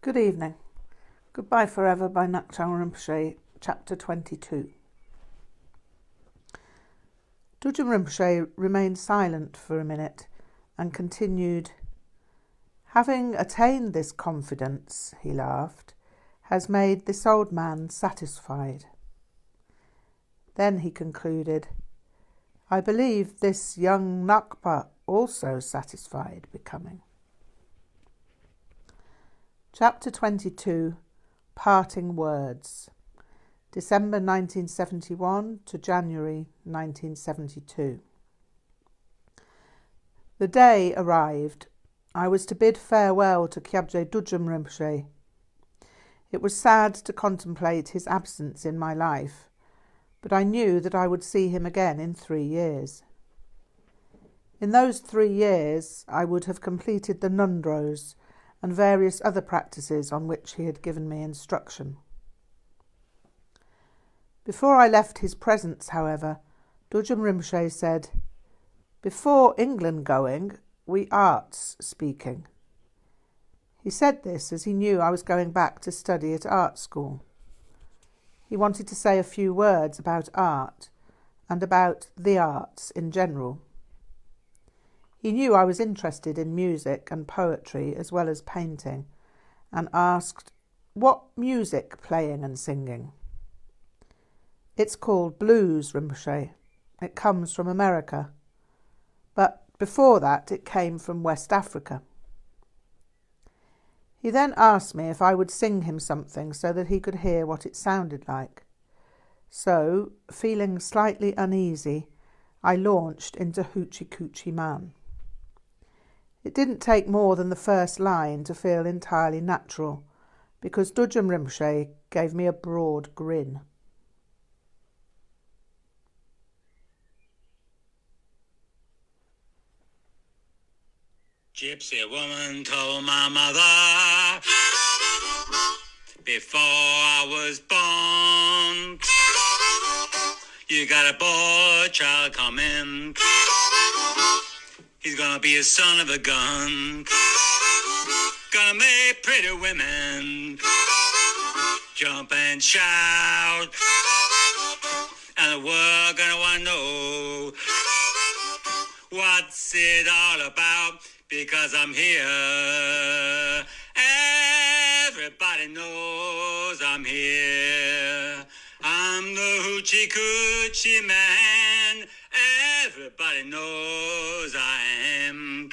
Good evening. Goodbye Forever by Ngak'chang Rinpoche, Chapter 22. Düd'jom Rinpoche remained silent for a minute and continued, "Having attained this confidence," he laughed, "has made this old man satisfied." Then he concluded, "I believe this young Ngakma also satisfied becoming." Chapter 22, Parting Words, December 1971 to January 1972. The day arrived. I was to bid farewell to Kyabjé Düd'jom Rinpoche. It was sad to contemplate his absence in my life, but I knew that I would see him again in 3 years. In those 3 years I would have completed the nundros and various other practices on which he had given me instruction. Before I left his presence, however, Düd'jom Rinpoche said, "Before England going, we arts speaking." He said this as he knew I was going back to study at art school. He wanted to say a few words about art and about the arts in general. He knew I was interested in music and poetry as well as painting, and asked, "What music playing and singing?" "It's called blues, Rinpoche. It comes from America. But before that it came from West Africa." He then asked me if I would sing him something so that he could hear what it sounded like. So, feeling slightly uneasy, I launched into Hoochie Coochie Man. It didn't take more than the first line to feel entirely natural, because Düd'jom Rinpoche gave me a broad grin. Gypsy woman told my mother before I was born, "You got a boy child coming. He's gonna be a son of a gun. Gonna make pretty women jump and shout. And the world gonna wanna know what's it all about, because I'm here. Everybody knows I'm here. I'm the Hoochie Coochie Man. Everybody knows I am."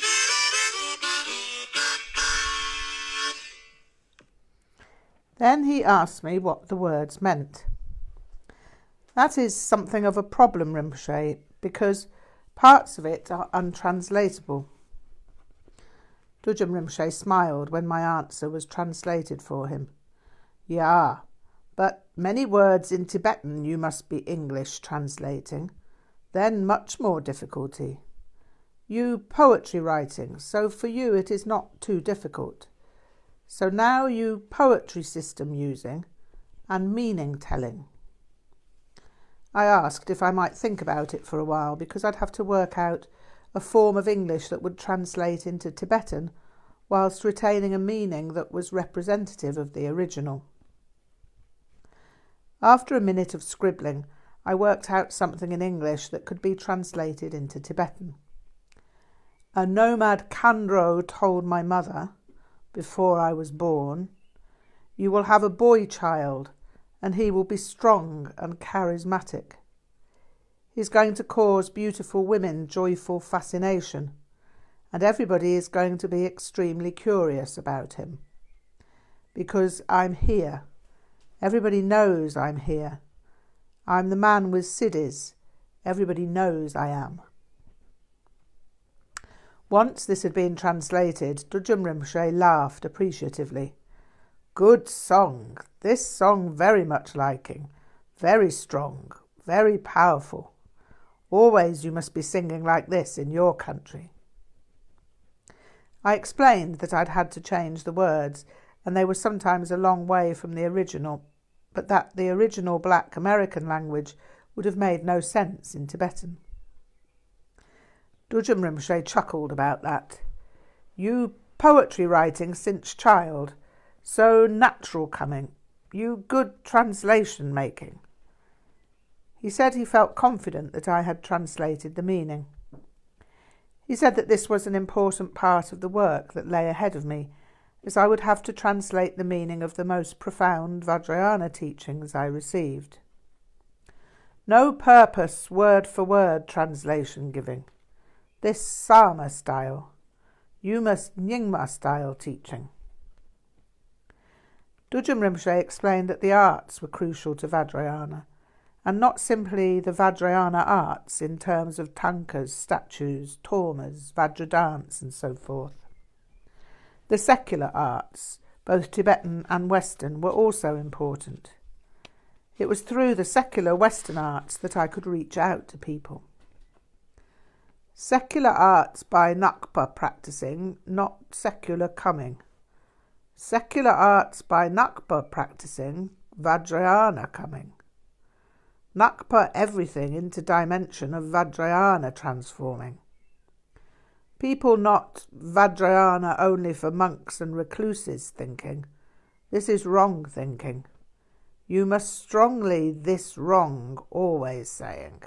Then he asked me what the words meant. That is something of a problem, Rinpoche, because parts of it are untranslatable. Düd'jom Rinpoche smiled when my answer was translated for him. "Yeah, but many words in Tibetan you must be English translating. Then much more difficulty. You poetry writing, so for you it is not too difficult. So now you poetry system using and meaning telling." I asked if I might think about it for a while, because I'd have to work out a form of English that would translate into Tibetan whilst retaining a meaning that was representative of the original. After a minute of scribbling, I worked out something in English that could be translated into Tibetan. "A nomad Kandro told my mother, before I was born, 'You will have a boy child, and he will be strong and charismatic. He's going to cause beautiful women joyful fascination, and everybody is going to be extremely curious about him. Because I'm here. Everybody knows I'm here. I'm the man with siddhis. Everybody knows I am.'" Once this had been translated, Düd'jom Rinpoche laughed appreciatively. "Good song. This song very much liking. Very strong. Very powerful. Always you must be singing like this in your country." I explained that I'd had to change the words, and they were sometimes a long way from the original, but that the original Black American language would have made no sense in Tibetan. Düd'jom Rinpoche chuckled about that. "You poetry writing since child, So natural coming. You good translation making. He said he felt confident that I had translated the meaning. He said that this was an important part of the work that lay ahead of me, as I would have to translate the meaning of the most profound Vajrayana teachings I received. No purpose word-for-word translation giving. This Sama style. You must Nyingma style teaching. Düd'jom Rinpoche explained that the arts were crucial to Vajrayana, and not simply the Vajrayana arts in terms of tankas, statues, tormas, Vajra dance and so forth. The secular arts, both Tibetan and Western, were also important. It was through the secular Western arts that I could reach out to people. Secular arts by Ngakma practicing, not secular coming. Secular arts by Ngakma practicing, Vajrayana coming. Ngakma everything into dimension of Vajrayana transforming. People not Vajrayana only for monks and recluses thinking. This is wrong thinking. You must strongly this wrong always saying.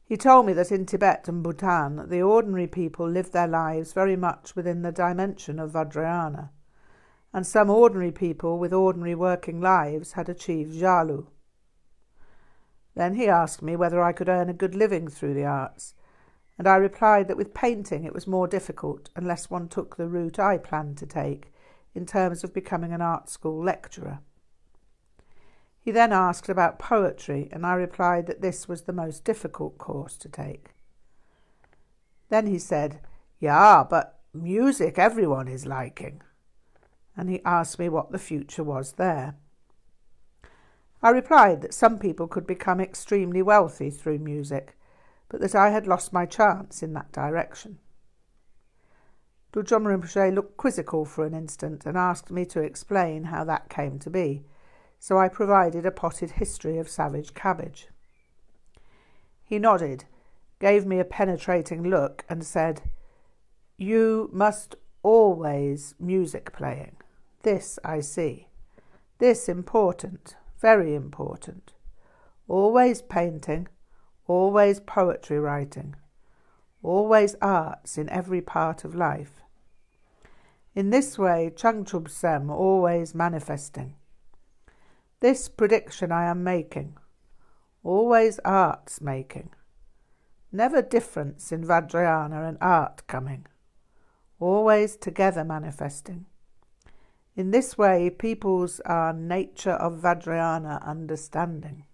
He told me that in Tibet and Bhutan, the ordinary people live their lives very much within the dimension of Vajrayana, and some ordinary people with ordinary working lives had achieved jalu. Then he asked me whether I could earn a good living through the arts, and I replied that with painting it was more difficult unless one took the route I planned to take in terms of becoming an art school lecturer. He then asked about poetry, and I replied that this was the most difficult course to take. Then he said, "Yeah, but music everyone is liking," and he asked me what the future was there. I replied that some people could become extremely wealthy through music, but that I had lost my chance in that direction. Düd'jom Rinpoche looked quizzical for an instant and asked me to explain how that came to be, so I provided a potted history of savage cabbage. He nodded, gave me a penetrating look and said, "You must always music playing. This I see. This important, very important. Always painting, always poetry writing, always arts in every part of life. In this way, Changchub Sem always manifesting. This prediction I am making, always arts making. Never difference in Vajrayana and art coming, always together manifesting. In this way, peoples are nature of Vajrayana understanding."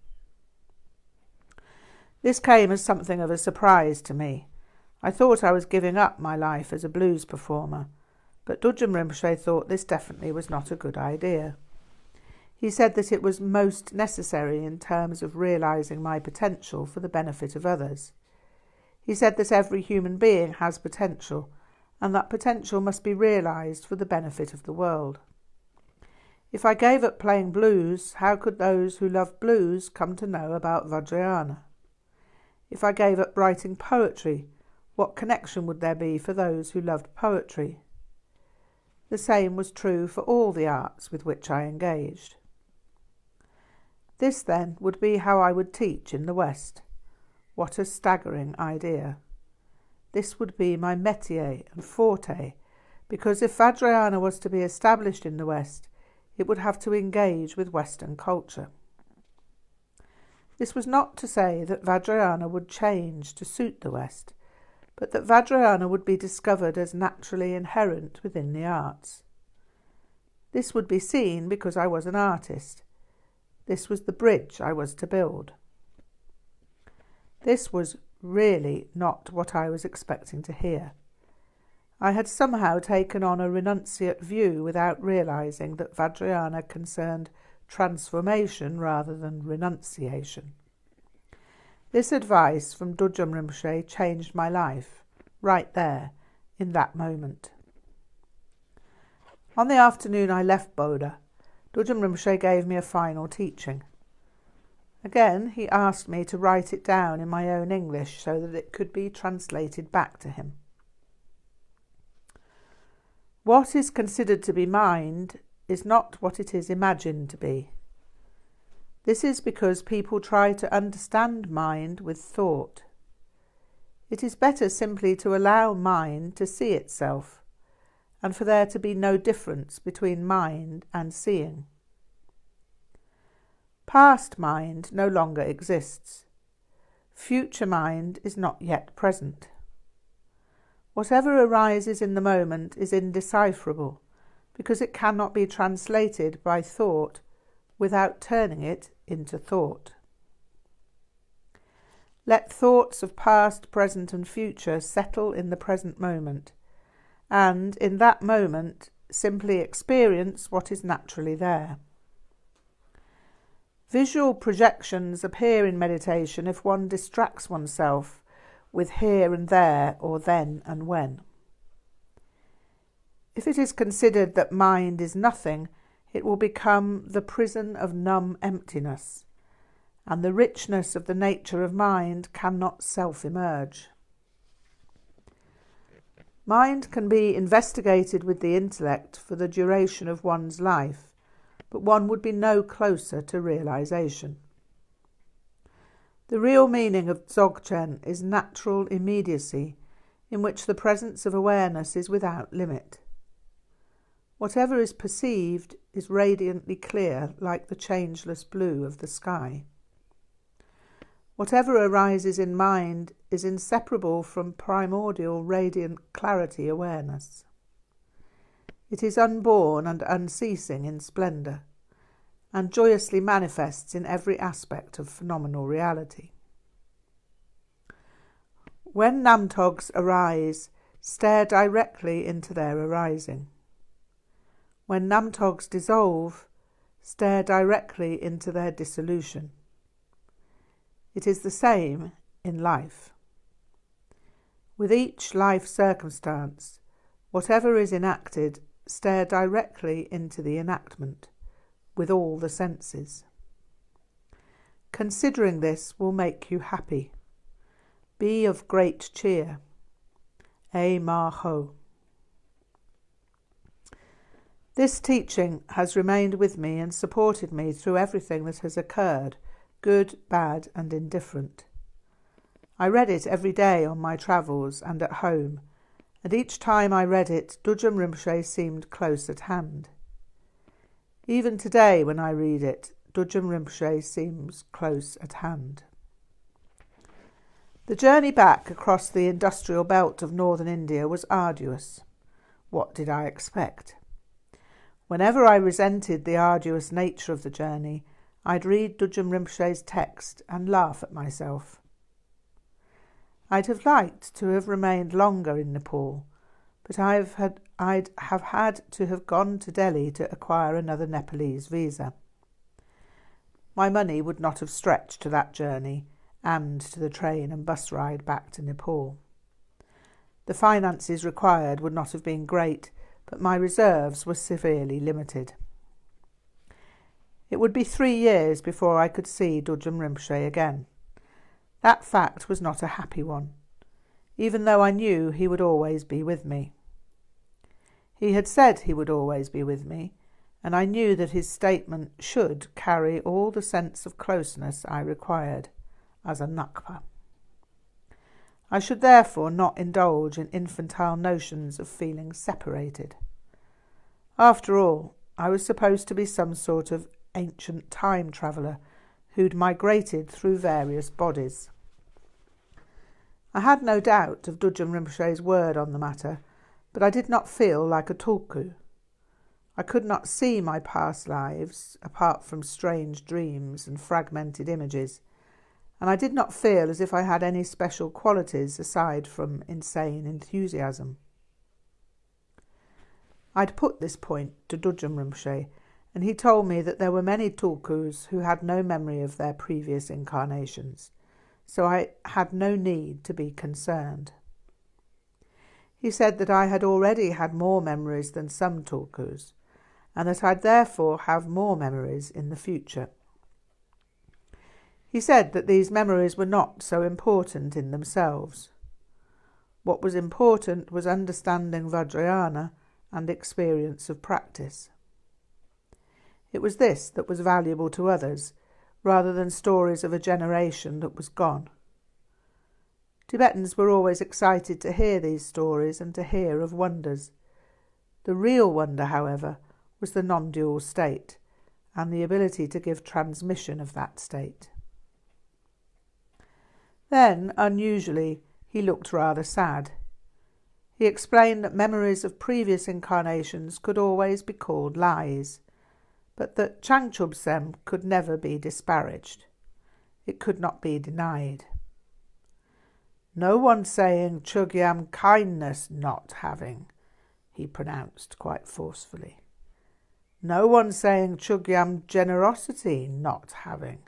This came as something of a surprise to me. I thought I was giving up my life as a blues performer, but Düd'jom Rinpoche thought this definitely was not a good idea. He said that it was most necessary in terms of realising my potential for the benefit of others. He said that every human being has potential, and that potential must be realised for the benefit of the world. If I gave up playing blues, how could those who love blues come to know about Vajrayana? If I gave up writing poetry, what connection would there be for those who loved poetry? The same was true for all the arts with which I engaged. This, then, would be how I would teach in the West. What a staggering idea. This would be my métier and forte, because if Vajrayana was to be established in the West, it would have to engage with Western culture. This was not to say that Vajrayana would change to suit the West, but that Vajrayana would be discovered as naturally inherent within the arts. This would be seen because I was an artist. This was the bridge I was to build. This was really not what I was expecting to hear. I had somehow taken on a renunciate view without realising that Vajrayana concerned transformation rather than renunciation. This advice from Düd'jom Rinpoche changed my life, right there, in that moment. On the afternoon I left Bodha, Düd'jom Rinpoche gave me a final teaching. Again, he asked me to write it down in my own English so that it could be translated back to him. What is considered to be mind is not what it is imagined to be. This is because people try to understand mind with thought. It is better simply to allow mind to see itself, and for there to be no difference between mind and seeing. Past mind no longer exists. Future mind is not yet present. Whatever arises in the moment is indecipherable, because it cannot be translated by thought without turning it into thought. Let thoughts of past, present and future settle in the present moment, and in that moment simply experience what is naturally there. Visual projections appear in meditation if one distracts oneself with here and there or then and when. If it is considered that mind is nothing, it will become the prison of numb emptiness, and the richness of the nature of mind cannot self-emerge. Mind can be investigated with the intellect for the duration of one's life, but one would be no closer to realization. The real meaning of Dzogchen is natural immediacy, in which the presence of awareness is without limit. Whatever is perceived is radiantly clear, like the changeless blue of the sky. Whatever arises in mind is inseparable from primordial radiant clarity awareness. It is unborn and unceasing in splendour, and joyously manifests in every aspect of phenomenal reality. When namtogs arise, stare directly into their arising. When namtogs dissolve, stare directly into their dissolution. It is the same in life. With each life circumstance, whatever is enacted, stare directly into the enactment, with all the senses. Considering this will make you happy. Be of great cheer. A Ma Ho. This teaching has remained with me and supported me through everything that has occurred, good, bad and indifferent. I read it every day on my travels and at home, and each time I read it, Düd'jom Rinpoche seemed close at hand. Even today when I read it, Düd'jom Rinpoche seems close at hand. The journey back across the industrial belt of northern India was arduous. What did I expect? Whenever I resented the arduous nature of the journey, I'd read Düd'jom Rinpoche's text and laugh at myself. I'd have liked to have remained longer in Nepal, but I'd have had to have gone to Delhi to acquire another Nepalese visa. My money would not have stretched to that journey and to the train and bus ride back to Nepal. The finances required would not have been great, but my reserves were severely limited. It would be 3 years before I could see Düd'jom Rinpoche again. That fact was not a happy one, even though I knew he would always be with me. He had said he would always be with me, and I knew that his statement should carry all the sense of closeness I required as a Ngakma. I should therefore not indulge in infantile notions of feeling separated. After all, I was supposed to be some sort of ancient time traveller who'd migrated through various bodies. I had no doubt of Düd'jom Rinpoche's word on the matter, but I did not feel like a tulku. I could not see my past lives, apart from strange dreams and fragmented images, and I did not feel as if I had any special qualities aside from insane enthusiasm. I'd put this point to Düd'jom Rinpoche, and he told me that there were many tulkus who had no memory of their previous incarnations, so I had no need to be concerned. He said that I had already had more memories than some tulkus, and that I'd therefore have more memories in the future. He said that these memories were not so important in themselves. What was important was understanding Vajrayana and experience of practice. It was this that was valuable to others, rather than stories of a generation that was gone. Tibetans were always excited to hear these stories and to hear of wonders. The real wonder, however, was the non-dual state and the ability to give transmission of that state. Then, unusually, he looked rather sad. He explained that memories of previous incarnations could always be called lies, but that Changchubsem could never be disparaged. It could not be denied. No one saying Chogyam kindness not having, he pronounced quite forcefully. No one saying Chogyam generosity not having,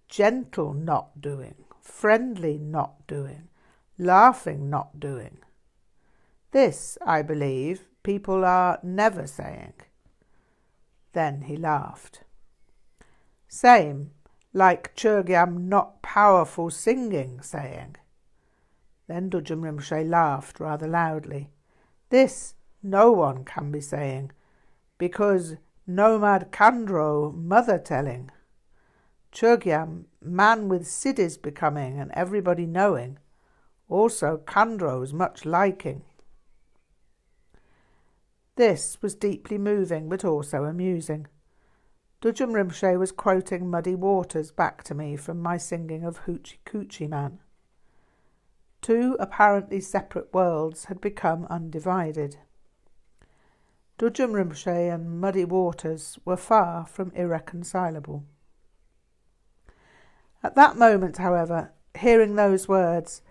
gentle not doing, friendly not doing, laughing not doing. This, I believe, people are never saying. Then he laughed. Same, like Chogyam not powerful singing saying. Then Düd'jom Rinpoche laughed rather loudly. This no one can be saying, because nomad Kandro mother telling. Chogyam, man with siddhis becoming and everybody knowing, also Kandro's much liking. This was deeply moving but also amusing. Düd'jom Rinpoche was quoting Muddy Waters back to me from my singing of Hoochie Coochie Man. Two apparently separate worlds had become undivided. Düd'jom Rinpoche and Muddy Waters were far from irreconcilable. At that moment, however, hearing those words,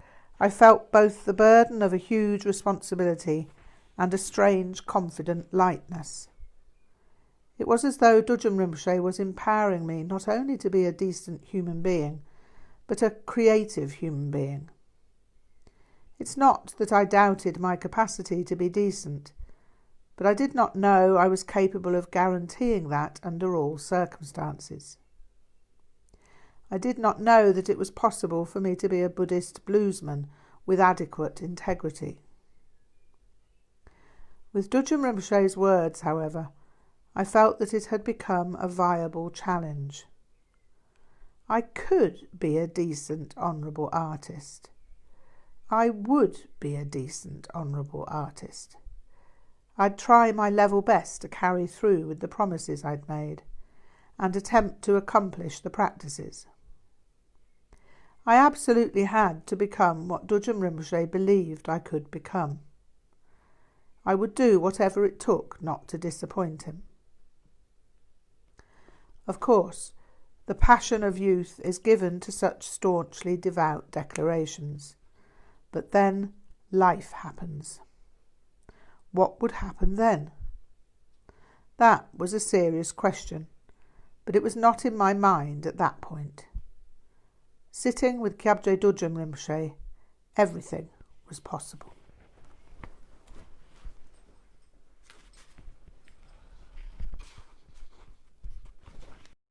I felt both the burden of a huge responsibility and a strange, confident lightness. It was as though Düd'jom Rinpoche was empowering me not only to be a decent human being, but a creative human being. It's not that I doubted my capacity to be decent, but I did not know I was capable of guaranteeing that under all circumstances. I did not know that it was possible for me to be a Buddhist bluesman with adequate integrity. With Düd'jom Rinpoche's words, however, I felt that it had become a viable challenge. I could be a decent, honourable artist. I would be a decent, honourable artist. I'd try my level best to carry through with the promises I'd made and attempt to accomplish the practices. I absolutely had to become what Düd'jom Rinpoche believed I could become. I would do whatever it took not to disappoint him. Of course, the passion of youth is given to such staunchly devout declarations, but then life happens. What would happen then? That was a serious question, but it was not in my mind at that point. Sitting with Kyabjé Düd'jom Rinpoche, everything was possible.